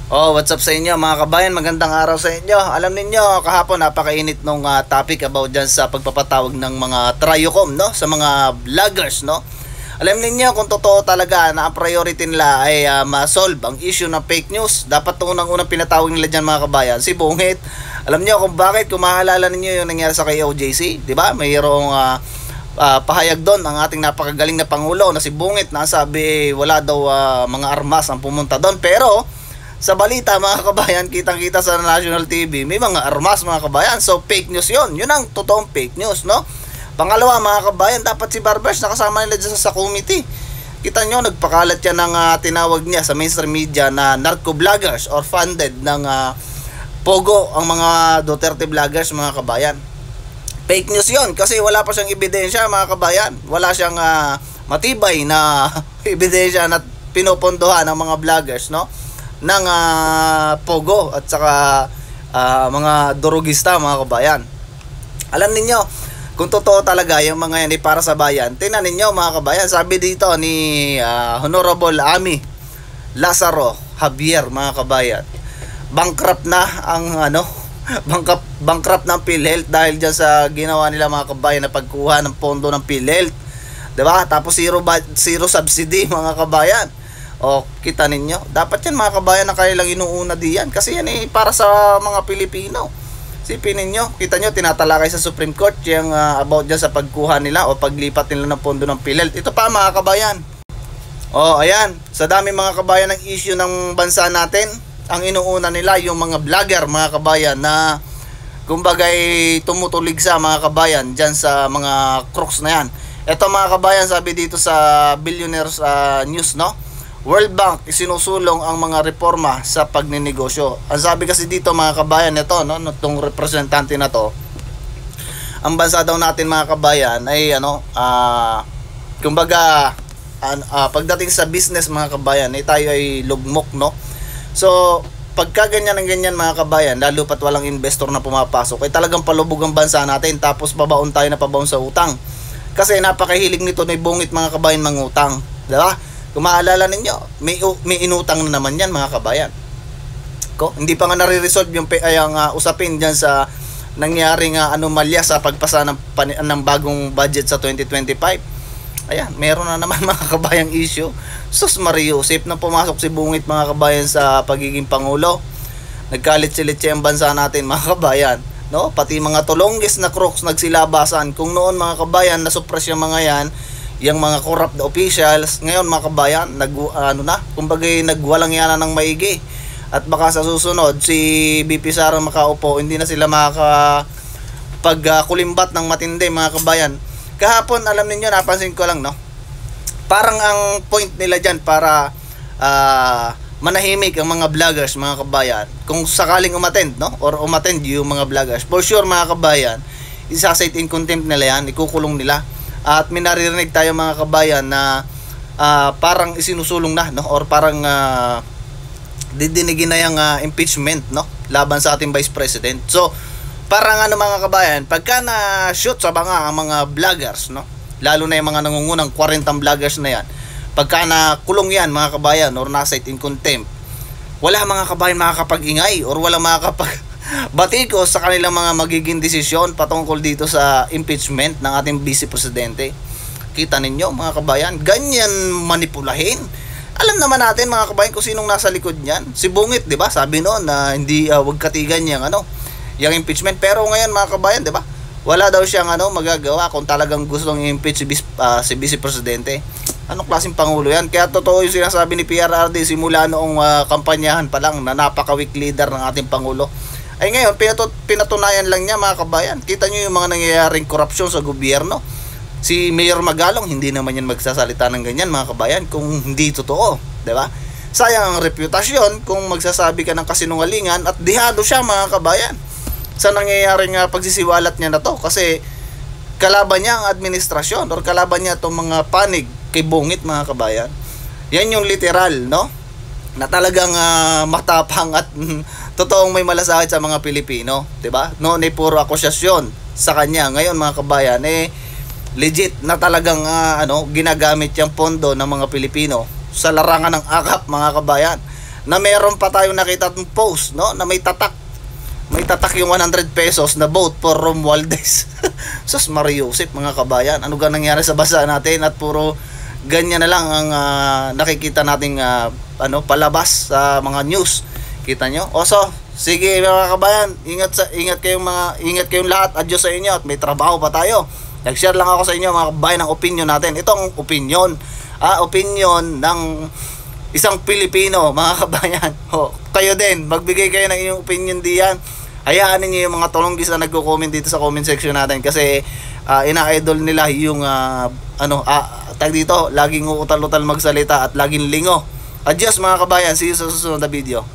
Oh, what's up sa inyo mga kabayan? Magandang araw sa inyo. Alam niyo kahapon napakainit nung topic about dyan sa pagpapatawag ng mga Triocom, no? Sa mga vloggers, no? Alam niyo kung totoo talaga na ang priority nila ay ma-solve ang issue ng fake news. Dapat unang-unang pinatawag nila dyan mga kabayan, si Bungit. Alam niyo kung bakit? Kung maalala niyo yung nangyari sa kay OJC, di ba? Mayroong pahayag doon ang ating napakagaling na Pangulo na si Bungit na sabi wala daw mga armas ang pumunta doon. Pero sa balita mga kabayan, kitang-kita sa national TV, may mga armas mga kabayan. So fake news yun. Yun ang totoong fake news, no? Pangalawa mga kabayan, dapat si Barbers nakasama nila dyan sa committee. Kita nyo, nagpakalat yan ng tinawag niya sa mainstream media na narco vloggers or funded ng Pogo ang mga Duterte vloggers mga kabayan. Fake news yun kasi wala pa siyang ebidensya mga kabayan. Wala siyang matibay na ebidensya na pinupondohan ng mga vloggers, no? Ng Pogo at saka mga durugista mga kabayan. Alam niyo kung totoo talaga yung mga yan ay para sa bayan. Tingnan niyo mga kabayan, sabi dito ni Honorable Ami Lazaro Javier mga kabayan, bankrupt na ang bankrupt ng PhilHealth dahil dyan sa ginawa nila mga kabayan na pagkuha ng pondo ng PhilHealth, diba? Tapos zero subsidy mga kabayan. O, kita ninyo, dapat yan mga kabayan na kanilang inuuna diyan kasi yan para sa mga Pilipino. Sipin ninyo, kita nyo, tinatalakay sa Supreme Court yung about dyan sa pagkuha nila o paglipat nila ng pondo ng PhilHealth. Ito pa mga kabayan. O, ayan, sa dami mga kabayan ng issue ng bansa natin, ang inuuna nila yung mga vlogger mga kabayan na kumbagay tumutulig sa mga kabayan dyan sa mga crooks na yan. Ito mga kabayan, sabi dito sa Billionaires News, no? World Bank isinusulong ang mga reforma sa pagninegosyo. Ang sabi kasi dito mga kabayan, ito no, itong representante na to, ang bansa daw natin mga kabayan ay kumbaga pagdating sa business mga kabayan ay tayo ay lugmok, no? So pagka ganyan mga kabayan, lalo pat walang investor na pumapasok, ay talagang palubog ang bansa natin, tapos pabaon tayo na pabaon sa utang. Kasi napakahilig nito na Bungit mga kabayan mangutang, di ba? Kung maalala ninyo, may inutang na naman yan mga kabayan. Hindi pa nga nare-resolve yung usapin dyan sa nangyaring anomalya sa pagpasa ng bagong budget sa 2025. Ayan, meron na naman mga kabayang issue. Sus Mariusip na pumasok si Bungit mga kabayan sa pagiging Pangulo. Nagkalit-silitsi ang bansa natin mga kabayan, no? Pati mga tulonggis na crooks nagsilabasan. Kung noon mga kabayan nasuppress yung mga yan, yung mga corrupt officials, ngayon mga kabayan kumbagay nagwalang yana ng maigi. At baka sa susunod si BP Sara makaupo, hindi na sila pagkulimbat ng matindi mga kabayan. Kahapon alam niyo, napansin ko lang, no, parang ang point nila dyan para manahimik ang mga vloggers mga kabayan. Kung sakaling umattend, no, or umattend yung mga vloggers, for sure mga kabayan, isa-cite in contempt nila yan, ikukulong nila. At may naririnig tayo mga kabayan na parang isinusulong na, no, or parang didinigin na yung impeachment, no, laban sa ating Vice President. So parang mga kabayan, pagka na-shoot sa banga ang mga vloggers, no, lalo na yung mga nangungunang 40 vloggers na yan, pagka nakulong yan mga kabayan or na-cite in contempt, wala mga kabayan makakapag-ingay or wala batikos sa kanilang mga magiging desisyon patungkol dito sa impeachment ng ating Vice Presidente. Kita ninyo mga kabayan, ganyan manipulahin. Alam naman natin mga kabayan kung sinong nasa likod niyan. Si Bungit, di ba? Sabi noon na hindi wag katigan yung impeachment. Pero ngayon mga kabayan, di ba? Wala daw siyang magagawa kung talagang gustong i-impeach si Vice Presidente. Anong klaseng Pangulo yan? Kaya totoo yung sinasabi ni PRRD simula noong kampanyahan pa lang na napaka-weak leader ng ating Pangulo. Ay ngayon, pinatunayan lang niya mga kabayan. Kita nyo yung mga nangyayaring korupsyon sa gobyerno. Si Mayor Magalong, hindi naman yan magsasalita ng ganyan mga kabayan kung hindi totoo, diba? Sayang ang reputasyon kung magsasabi ka ng kasinungalingan at dihado siya mga kabayan sa nangyayaring pagsisiwalat niya na to. Kasi kalaban niya ang administrasyon or kalaban niya itong mga panig kay Bungit mga kabayan. Yan yung literal, no? Na talagang matapang at totoong may malasakit sa mga Pilipino, 'di ba? Noon ay puro akusasyon sa kanya. Ngayon mga kabayan, legit na talagang ginagamit yung pondo ng mga Pilipino sa larangan ng akap mga kabayan. na meron pa tayong nakita ng post, no, na may tatak yung 100 pesos na vote for Romualdez. Sus Mariusip, mga kabayan, ano ga nangyari sa bansa natin at puro ganyan na lang ang nakikita nating palabas sa mga news. Kita nyo? O so, sige mga kabayan, ingat kayong lahat. Adios sa inyo at may trabaho pa tayo. Nag-share lang ako sa inyo mga kabayan ng opinion natin. Itong opinion ng isang Pilipino, mga kabayan. O, kayo din, magbigay kayo ng inyong opinion diyan. Hayaan niyo yung mga tulonggis na nagko-comment dito sa comment section natin kasi ina-idol nila yung tag dito, laging uutal-utal magsalita at laging lingo. Adios mga kabayan, see you sa susunod na video.